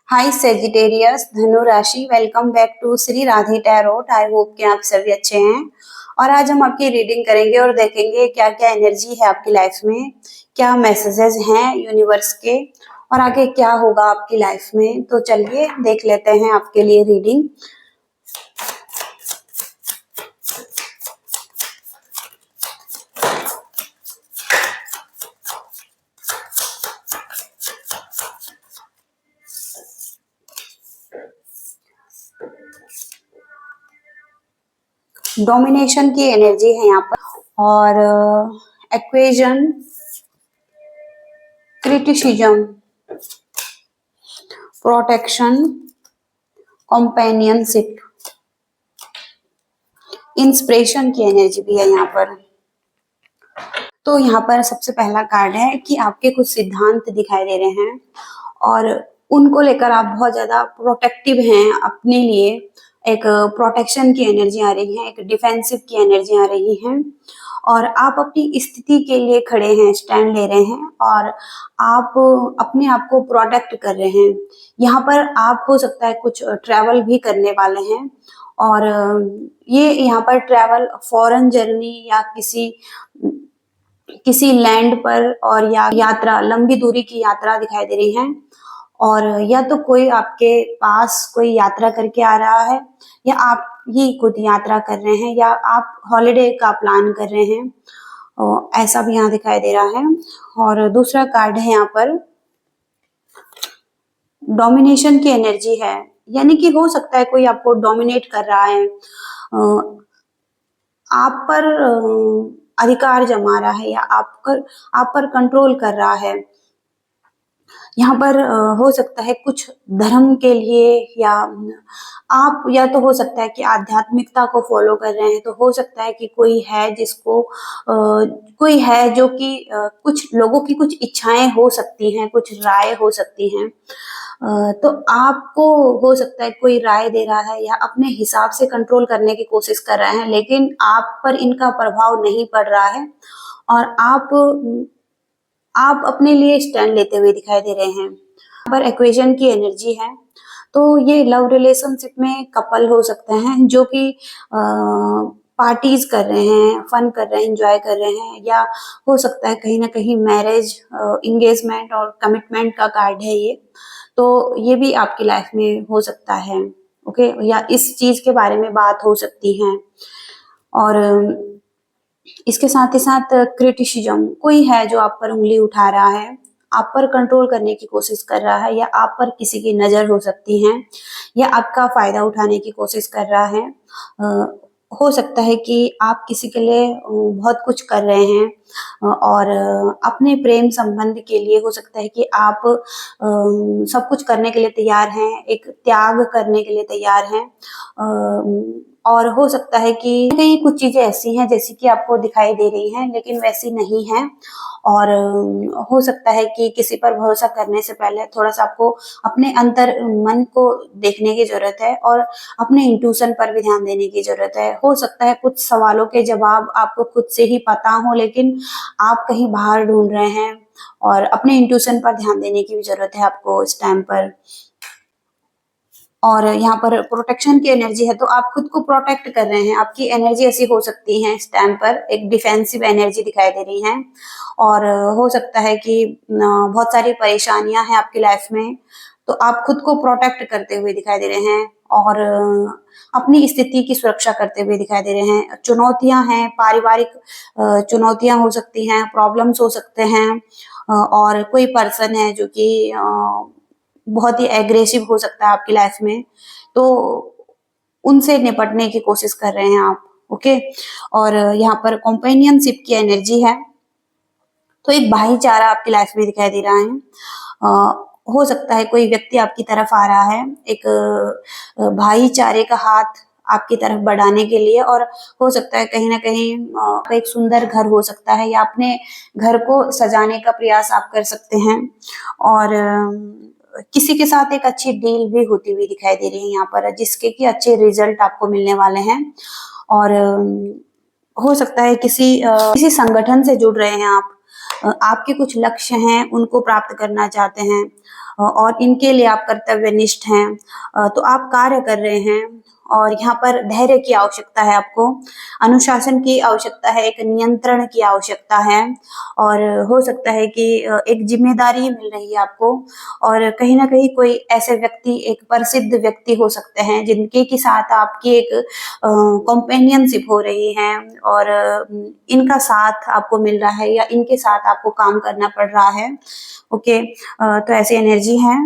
हाय Sagittarius धनु राशि, welcome back to Shri Radhe tarot. I hope कि आप सभी अच्छे हैं। और आज हम आपकी रीडिंग करेंगे और देखेंगे क्या क्या एनर्जी है आपकी लाइफ में, क्या मैसेजेस हैं यूनिवर्स के और आगे क्या होगा आपकी लाइफ में। तो चलिए देख लेते हैं आपके लिए रीडिंग। डोमिनेशन की एनर्जी है यहाँ पर और एक्वेजन, क्रिटिसिज्म, प्रोटेक्शन, कंपेनियनशिप, इंस्पिरेशन की एनर्जी भी है यहाँ पर। तो यहाँ पर सबसे पहला कार्ड है कि आपके कुछ सिद्धांत दिखाई दे रहे हैं और उनको लेकर आप बहुत ज्यादा प्रोटेक्टिव हैं अपने लिए। एक प्रोटेक्शन की एनर्जी आ रही है, एक डिफेंसिव की एनर्जी आ रही है और आप अपनी स्थिति के लिए खड़े हैं, स्टैंड ले रहे हैं और आप अपने आप को प्रोटेक्ट कर रहे हैं। यहाँ पर आप हो सकता है कुछ ट्रैवल भी करने वाले हैं और ये यहाँ पर ट्रैवल फॉरेन जर्नी या किसी लैंड पर और या यात्रा, लंबी दूरी की यात्रा दिखाई दे रही है। और या तो कोई आपके पास कोई यात्रा करके आ रहा है या आप ही खुद यात्रा कर रहे हैं या आप हॉलिडे का प्लान कर रहे हैं, ऐसा भी यहाँ दिखाई दे रहा है। और दूसरा कार्ड है यहाँ पर डोमिनेशन की एनर्जी है, यानी कि हो सकता है कोई आपको डोमिनेट कर रहा है, आप पर अधिकार जमा रहा है या आप पर कंट्रोल कर रहा है। यहाँ पर हो सकता है कुछ धर्म के लिए या आप, या तो हो सकता है कि आध्यात्मिकता को फॉलो कर रहे हैं, तो हो सकता है कि कोई है जिसको कोई है जो कि कुछ लोगों की कुछ इच्छाएं हो सकती हैं, कुछ राय हो सकती हैं। तो आपको हो सकता है कोई राय दे रहा है या अपने हिसाब से कंट्रोल करने की कोशिश कर रहे हैं, लेकिन आप पर इनका प्रभाव नहीं पड़ रहा है और आप अपने लिए स्टैंड लेते हुए दिखाई दे रहे हैं। पर इक्वेशन की एनर्जी है, तो ये लव रिलेशनशिप में कपल हो सकते हैं जो कि पार्टीज कर रहे हैं, फन कर रहे हैं, एंजॉय कर रहे हैं, या हो सकता है कहीं ना कहीं मैरिज, इंगेजमेंट और कमिटमेंट का कार्ड है ये। तो ये भी आपकी लाइफ में हो सकता है, ओके, या इस चीज के बारे में बात हो सकती है। और इसके साथ ही साथ क्रिटिसिज्म, कोई है जो आप पर उंगली उठा रहा है, आप पर कंट्रोल करने की कोशिश कर रहा है या आप पर किसी की नजर हो सकती है या आपका फायदा उठाने की कोशिश कर रहा है। हो सकता है कि आप किसी के लिए बहुत कुछ कर रहे हैं और अपने प्रेम संबंध के लिए हो सकता है कि आप सब कुछ करने के लिए तैयार हैं, एक त्याग करने के लिए तैयार हैं। और हो सकता है कि कहीं कुछ चीजें ऐसी हैं जैसी कि आपको दिखाई दे रही हैं लेकिन वैसी नहीं है। और हो सकता है कि किसी पर भरोसा करने से पहले थोड़ा सा आपको अपने अंतर मन को देखने की जरूरत है और अपने इंट्यूशन पर भी ध्यान देने की जरूरत है। हो सकता है कुछ सवालों के जवाब आपको खुद से ही पता हो लेकिन आप कहीं बाहर ढूंढ रहे हैं और अपने इंट्यूशन पर ध्यान देने की भी जरूरत है आपको इस टाइम पर। और यहाँ पर प्रोटेक्शन की एनर्जी है, तो आप खुद को प्रोटेक्ट कर रहे हैं। आपकी एनर्जी ऐसी हो सकती है इस टाइम पर, एक डिफेंसिव एनर्जी दिखाई दे रही है और हो सकता है कि बहुत सारी परेशानियां हैं आपकी लाइफ में, तो आप खुद को प्रोटेक्ट करते हुए दिखाई दे रहे हैं और अपनी स्थिति की सुरक्षा करते हुए दिखाई दे रहे हैं। चुनौतियां हैं, पारिवारिक चुनौतियां हो सकती हैं, प्रॉब्लम्स हो सकते हैं और कोई पर्सन है जो कि बहुत ही एग्रेसिव हो सकता है आपकी लाइफ में, तो उनसे निपटने की कोशिश कर रहे हैं आप, ओके। और यहाँ पर कंपेनियनशिप की एनर्जी है, तो एक भाईचारा आपकी लाइफ में दिखाई दे रहा है। हो सकता है कोई व्यक्ति आपकी तरफ आ रहा है एक भाईचारे का हाथ आपकी तरफ बढ़ाने के लिए, और हो सकता है कहीं ना कहीं एक सुंदर घर हो सकता है या अपने घर को सजाने का प्रयास आप कर सकते हैं। और किसी के साथ एक अच्छी डील भी होती हुई दिखाई दे रही है यहाँ पर, जिसके कि अच्छे रिजल्ट आपको मिलने वाले हैं। और हो सकता है किसी संगठन से जुड़ रहे हैं आप, आपके कुछ लक्ष्य हैं उनको प्राप्त करना चाहते हैं। और इनके लिए आप कर्तव्यनिष्ठ हैं। तो आप कार्य कर रहे हैं और यहाँ पर धैर्य की आवश्यकता है आपको, अनुशासन की आवश्यकता है, एक नियंत्रण की आवश्यकता है और हो सकता है कि एक ज़िम्मेदारी मिल रही है आपको और कहीं न कहीं कोई ऐसे व्यक्ति, एक प्रसिद्ध व्यक्ति हो सकते हैं जिनके के साथ आपकी एक कंपेनियनशिप हो रही है और इनका साथ आपको मिल रहा है या इनके साथ आपको काम करना पड़ रहा है। ओके, तो ऐसी एनर्जी है।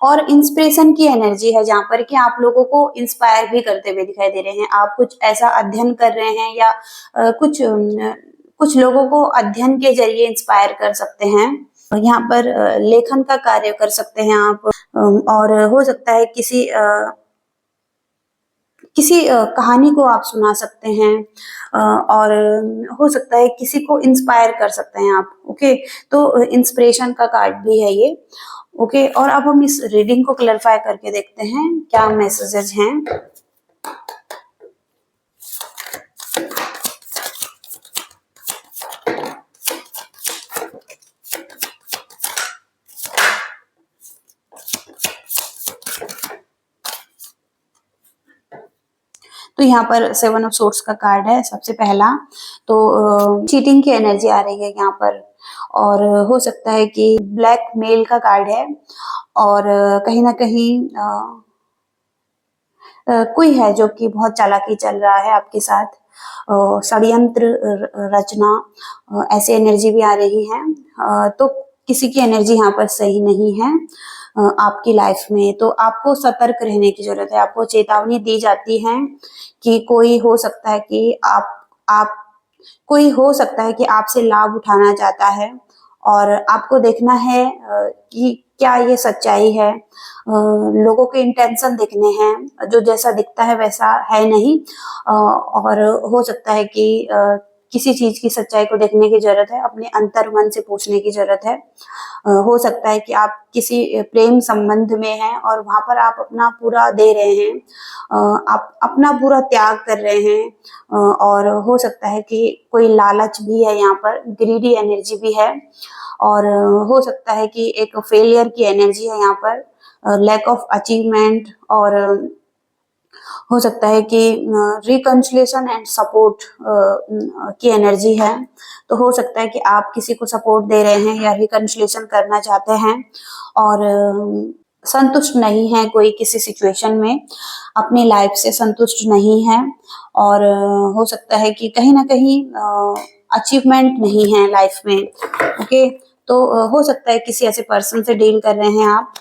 और इंस्पिरेशन की एनर्जी है जहाँ पर कि आप लोगों को इंस्पायर भी करते हुए दिखाई दे रहे हैं। आप कुछ ऐसा अध्ययन कर रहे हैं या कुछ लोगों को अध्ययन के जरिए इंस्पायर कर सकते हैं। यहाँ पर लेखन का कार्य कर सकते हैं आप और हो सकता है किसी कहानी को आप सुना सकते हैं और हो सकता है किसी को इंस्पायर कर सकते हैं आप। ओके, तो इंस्पिरेशन का कार्ड भी है ये। ओके, और अब हम इस रीडिंग को क्लैरिफाई करके देखते हैं क्या मैसेजेस हैं। तो यहाँ पर 7 ऑफ सोर्ड्स का कार्ड है सबसे पहला। तो चीटिंग की एनर्जी आ रही है यहाँ पर और हो सकता है कि ब्लैक मेल का कार्ड है और कहीं ना कहीं कोई है जो कि बहुत चालाकी चल रहा है आपके साथ, षड्यंत्र रचना, ऐसी एनर्जी भी आ रही है। तो किसी की एनर्जी यहाँ पर सही नहीं है आपकी लाइफ में, तो आपको सतर्क रहने की जरूरत है। आपको चेतावनी दी जाती है कि कोई हो सकता है कि आप कोई हो सकता है कि आपसे लाभ उठाना चाहता है और आपको देखना है कि क्या ये सच्चाई है। लोगों के इंटेंशन देखने हैं, जो जैसा दिखता है वैसा है नहीं और हो सकता है कि किसी चीज की सच्चाई को देखने की जरूरत है, अपने अंतर मन से पूछने की जरूरत है। हो सकता है कि आप किसी प्रेम संबंध में हैं और वहां पर आप अपना पूरा दे रहे हैं, आप अपना पूरा त्याग कर रहे हैं और हो सकता है कि कोई लालच भी है यहाँ पर, ग्रीडी एनर्जी भी है और हो सकता है कि एक फेलियर की एनर्जी है यहाँ पर, लैक ऑफ अचीवमेंट और हो सकता है कि रिकंसिलिएशन एंड सपोर्ट की एनर्जी है। तो हो सकता है कि आप किसी को सपोर्ट दे रहे हैं या रिकंसिलिएशन करना चाहते हैं और संतुष्ट नहीं है कोई किसी सिचुएशन में, अपनी लाइफ से संतुष्ट नहीं है और हो सकता है कि कहीं ना कहीं अचीवमेंट नहीं है लाइफ में। ओके, तो हो सकता है किसी ऐसे पर्सन से डील कर रहे हैं आप।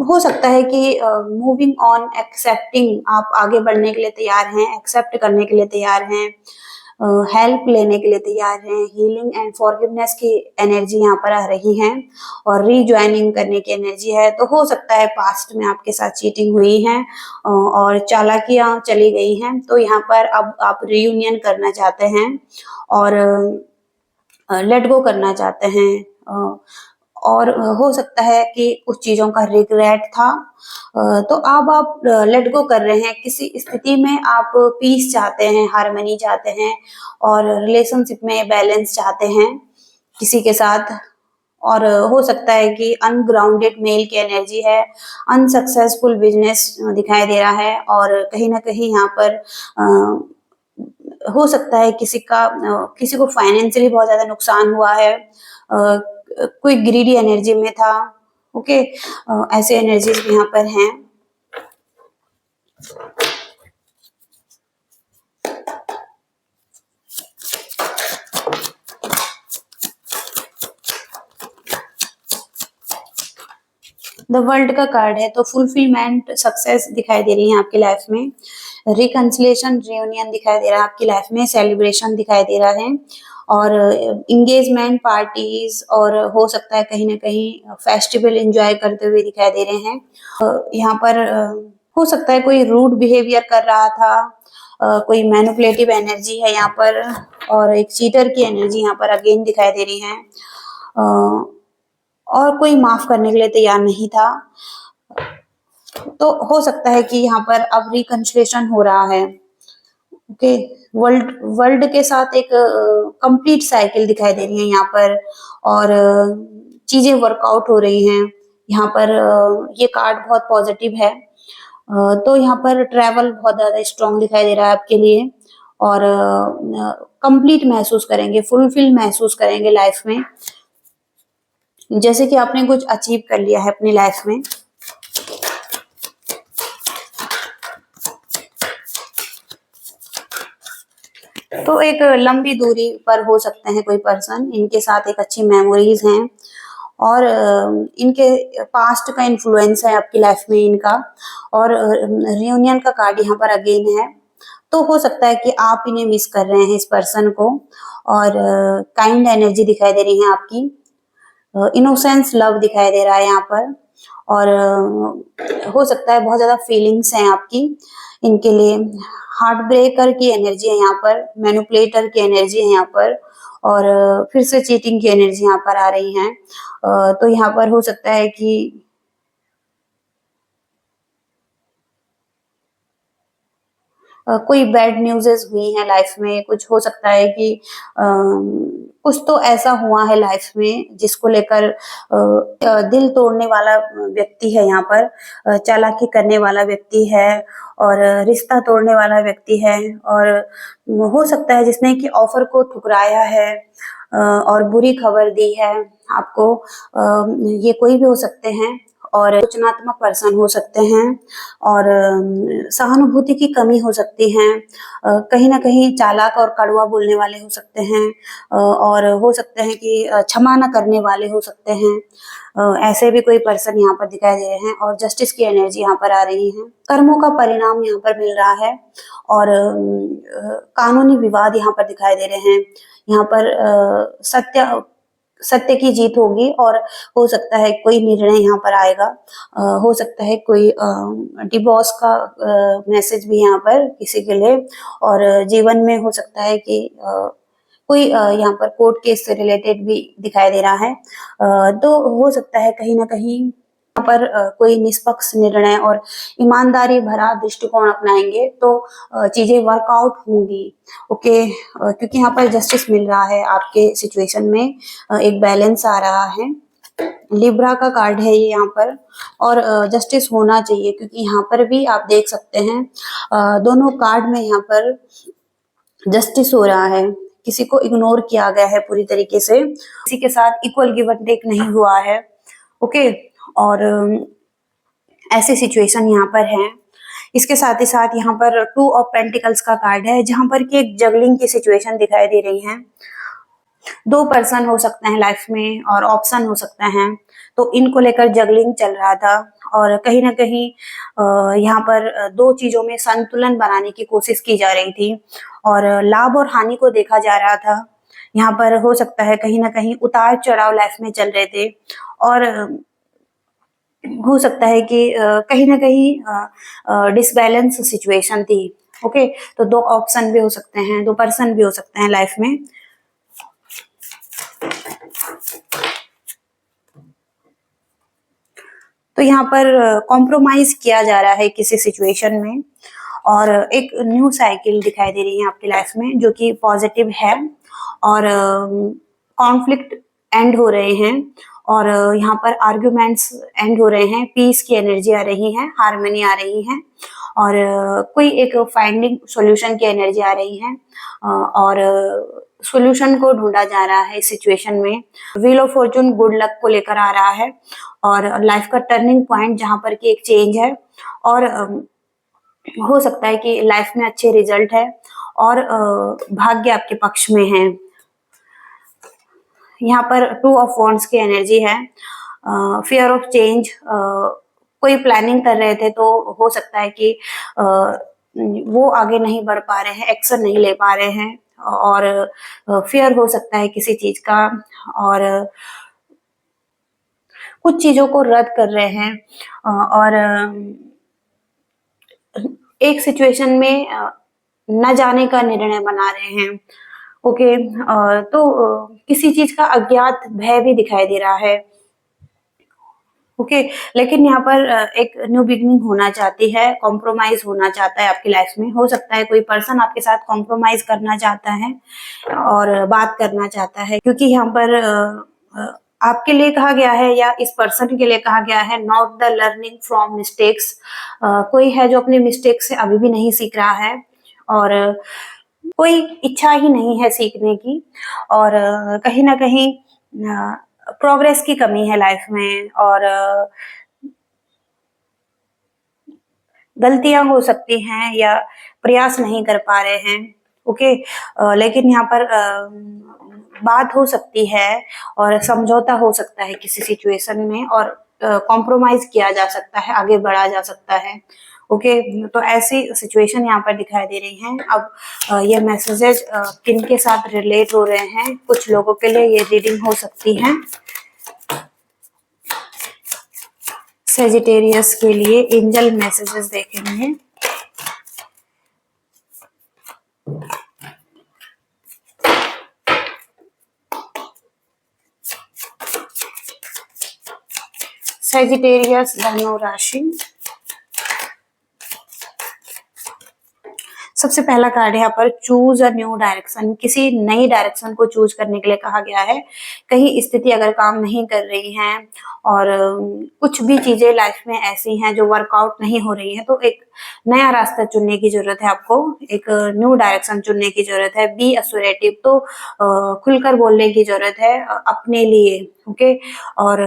हो सकता है कि मूविंग ऑन, एक्सेप्टिंग, आप आगे बढ़ने के लिए तैयार हैं, एक्सेप्ट करने के लिए तैयार हैं, हेल्प लेने के लिए तैयार हैं, हीलिंग एंड फॉरगिवनेस की एनर्जी यहाँ पर आ रही है और रीज्वाइनिंग करने की एनर्जी है। तो हो सकता है पास्ट में आपके साथ चीटिंग हुई है और चालाकियां चली गई हैं, तो यहाँ पर अब आप रियूनियन करना चाहते हैं और लेट गो करना चाहते हैं और हो सकता है कि कुछ चीजों का रिग्रेट था, तो अब आप लेट गो कर रहे हैं। किसी स्थिति में आप पीस चाहते हैं, हार्मनी चाहते हैं और रिलेशनशिप में बैलेंस चाहते हैं किसी के साथ और हो सकता है कि अनग्राउंडेड मेल की एनर्जी है, अनसक्सेसफुल बिजनेस दिखाई दे रहा है और कहीं ना कहीं यहाँ पर हो सकता है किसी को फाइनेंशियली बहुत ज्यादा नुकसान हुआ है, कोई ग्रीडी एनर्जी में था। ओके, ऐसे एनर्जीज भी यहाँ पर हैं। द वर्ल्ड का कार्ड है, तो फुलफिलमेंट, सक्सेस दिखाई दे रही है आपकी लाइफ में, रिकंसिलिएशन, रियूनियन दिखाई दे रहा है आपकी लाइफ में, सेलिब्रेशन दिखाई दे रहा है और इंगेजमेंट, पार्टीज और हो सकता है कहीं ना कहीं फेस्टिवल एंजॉय करते हुए दिखाई दे रहे हैं। यहाँ पर हो सकता है कोई रूड बिहेवियर कर रहा था, कोई मैनिपुलेटिव एनर्जी है यहाँ पर और एक चीटर की एनर्जी यहाँ पर अगेन दिखाई दे रही है और कोई माफ करने के लिए तैयार नहीं था। तो हो सकता है कि यहाँ पर अब रिकंसिलिएशन हो रहा है। ओके, वर्ल्ड वर्ल्ड के साथ एक कंप्लीट साइकिल दिखाई दे रही है यहाँ पर, और चीजें वर्कआउट हो रही हैं यहाँ पर। ये कार्ड बहुत पॉजिटिव है। तो यहाँ पर ट्रैवल बहुत ज्यादा स्ट्रांग दिखाई दे रहा है आपके लिए, और कंप्लीट महसूस करेंगे, फुलफिल महसूस करेंगे लाइफ में, जैसे कि आपने कुछ अचीव कर लिया है अपनी लाइफ में। तो एक लंबी दूरी पर हो सकते हैं कोई पर्सन, इनके साथ एक अच्छी मेमोरीज हैं, और इनके पास्ट का इन्फ्लुएंस है आपकी लाइफ में इनका, और रियूनियन का कार्ड यहाँ पर अगेन है। तो हो सकता है कि आप इन्हें मिस कर रहे हैं इस पर्सन को, और काइंड एनर्जी दिखाई दे रही है आपकी, इनोसेंस लव दिखाई दे रहा है यहाँ पर, और हो सकता है बहुत ज्यादा फीलिंग्स हैं आपकी इनके लिए। हार्ट ब्रेकर की एनर्जी है यहाँ पर, मैनिपुलेटर की एनर्जी है यहाँ पर, और फिर से चीटिंग की एनर्जी यहाँ पर आ रही है। तो यहाँ पर हो सकता है कि कोई बैड न्यूज़ेस हुई हैं लाइफ में, कुछ हो सकता है कि कुछ तो ऐसा हुआ है लाइफ में जिसको लेकर दिल तोड़ने वाला व्यक्ति है यहाँ पर, चालाकी करने वाला व्यक्ति है, और रिश्ता तोड़ने वाला व्यक्ति है, और हो सकता है जिसने कि ऑफर को ठुकराया है और बुरी खबर दी है आपको। ये कोई भी हो सकते हैं, और रचनात्मक पर्सन हो सकते हैं, और सहानुभूति की कमी हो सकती है, कहीं ना कहीं चालाक और कड़वा बोलने वाले हो सकते हैं, और हो सकते हैं कि क्षमा न करने वाले हो सकते हैं। ऐसे भी कोई पर्सन यहाँ पर दिखाई दे रहे हैं, और जस्टिस की एनर्जी यहाँ पर आ रही है। कर्मों का परिणाम यहाँ पर मिल रहा है, और कानूनी विवाद यहाँ पर दिखाई दे रहे हैं। यहाँ पर सत्य की जीत होगी, और हो सकता है कोई निर्णय यहाँ पर आएगा। हो सकता है कोई डिवोर्स का मैसेज भी यहाँ पर किसी के लिए, और जीवन में हो सकता है कि कोई यहाँ पर कोर्ट केस से रिलेटेड भी दिखाई दे रहा है। तो हो सकता है कहीं ना कहीं यहाँ पर कोई निष्पक्ष निर्णय और ईमानदारी भरा दृष्टिकोण अपनाएंगे तो चीजें वर्कआउट होंगी। ओके, क्योंकि यहाँ पर जस्टिस मिल रहा है आपके सिचुएशन में, एक बैलेंस आ रहा है। लिब्रा का कार्ड है ये यहाँ पर, और जस्टिस होना चाहिए, क्योंकि यहाँ पर भी आप देख सकते हैं दोनों कार्ड में यहाँ पर जस्टिस हो रहा है। किसी को इग्नोर किया गया है पूरी तरीके से, किसी के साथ इक्वल गिव एंड टेक नहीं हुआ है। ओके, और ऐसे सिचुएशन यहाँ पर है। इसके साथ ही साथ यहाँ पर 2 ऑफ पेंटिकल्स का कार्ड है, जहां पर कि एक जगलिंग की सिचुएशन दिखाई दे रही है। 2 पर्सन हो सकते हैं लाइफ में, और ऑप्शन हो सकते हैं, तो इनको लेकर जगलिंग चल रहा था, और कहीं ना कहीं यहाँ पर 2 चीजों में संतुलन बनाने की कोशिश की जा रही थी, और लाभ और हानि को देखा जा रहा था। यहाँ पर हो सकता है कहीं ना कहीं उतार चढ़ाव लाइफ में चल रहे थे, और हो सकता है कि कहीं ना कहीं डिसबैलेंस सिचुएशन थी। ओके, तो 2 ऑप्शन भी हो सकते हैं, 2 पर्सन भी हो सकते हैं लाइफ में। तो यहाँ पर कॉम्प्रोमाइज किया जा रहा है किसी सिचुएशन में, और एक न्यू साइकिल दिखाई दे रही है आपकी लाइफ में जो कि पॉजिटिव है, और कॉन्फ्लिक्ट एंड हो रहे हैं, और यहाँ पर आर्ग्यूमेंट्स एंड हो रहे हैं, पीस की एनर्जी आ रही है, हार्मनी आ रही है, और कोई एक फाइंडिंग सॉल्यूशन की एनर्जी आ रही है, और सॉल्यूशन को ढूंढा जा रहा है इस सिचुएशन में। Wheel of Fortune good luck को लेकर आ रहा है, और लाइफ का टर्निंग पॉइंट जहां पर कि एक चेंज है, और हो सकता है कि लाइफ में अच्छे रिजल्ट है, और भाग्य आपके पक्ष में है। यहाँ पर 2 ऑफ वॉन्ड्स की एनर्जी है, फियर ऑफ चेंज, कोई प्लानिंग कर रहे थे तो हो सकता है कि वो आगे नहीं बढ़ पा रहे हैं, एक्शन नहीं ले पा रहे हैं, और फियर हो सकता है किसी चीज का, और कुछ चीजों को रद्द कर रहे हैं, और एक सिचुएशन में न जाने का निर्णय बना रहे हैं। ओके, तो किसी चीज का अज्ञात भय भी दिखाई दे रहा है। ओके। लेकिन यहाँ पर एक न्यू बिगनिंग होना चाहती है, कॉम्प्रोमाइज होना चाहता है आपकी लाइफ में। हो सकता है कोई पर्सन आपके साथ कॉम्प्रोमाइज करना चाहता है और बात करना चाहता है, क्योंकि यहाँ पर आपके लिए कहा गया है या इस पर्सन के लिए कहा गया है, not the learning from mistakes. कोई है जो अपने मिस्टेक से अभी भी नहीं सीख रहा है और कोई इच्छा ही नहीं है सीखने की, और कहीं ना कहीं प्रोग्रेस की कमी है लाइफ में, और गलतियां हो सकती हैं या प्रयास नहीं कर पा रहे हैं। ओके। लेकिन यहाँ पर बात हो सकती है और समझौता हो सकता है किसी सिचुएशन में, और कॉम्प्रोमाइज किया जा सकता है, आगे बढ़ा जा सकता है। ओके। तो ऐसी सिचुएशन यहाँ पर दिखाई दे रही हैं। अब ये मैसेजेस किन के साथ रिलेट हो रहे हैं, कुछ लोगों के लिए ये रीडिंग हो सकती है। सेजिटेरियस के लिए एंजल मैसेजेस देखेंगे। सेजिटेरियस धनु राशि। सबसे पहला कार्ड है यहाँ पर चूज अ न्यू डायरेक्शन। किसी नई डायरेक्शन को चूज करने के लिए कहा गया है। कहीं स्थिति अगर काम नहीं कर रही है और कुछ भी चीजें लाइफ में ऐसी हैं जो वर्कआउट नहीं हो रही है, तो एक नया रास्ता चुनने की जरूरत है आपको, एक न्यू डायरेक्शन चुनने की जरूरत है। बी असर्टिव, तो खुलकर बोलने की जरूरत है अपने लिए। ओके। और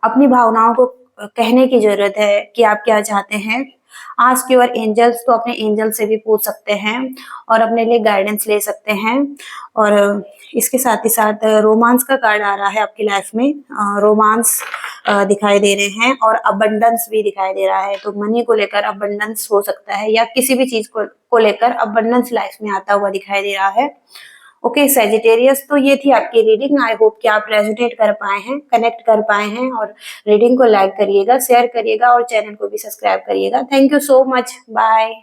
अपनी भावनाओं को कहने की जरूरत है कि आप क्या चाहते हैं। आस्क योर एंजल्स, तो अपने एंजल से भी पूछ सकते हैं और अपने लिए गाइडेंस ले सकते हैं। और इसके साथ ही साथ रोमांस का कार्ड आ रहा है आपकी लाइफ में। रोमांस दिखाई दे रहे हैं और अबंडेंस भी दिखाई दे रहा है। तो मनी को लेकर अबंडेंस हो सकता है, या किसी भी चीज को लेकर अबंडेंस लाइफ में आता हुआ दिखाई दे रहा है। ओके सेजिटेरियस, तो ये थी आपकी रीडिंग। आई होप कि आप रेजोनेट कर पाए हैं, कनेक्ट कर पाए हैं, और रीडिंग को लाइक करिएगा, शेयर करिएगा और चैनल को भी सब्सक्राइब करिएगा। Thank you so much. Bye.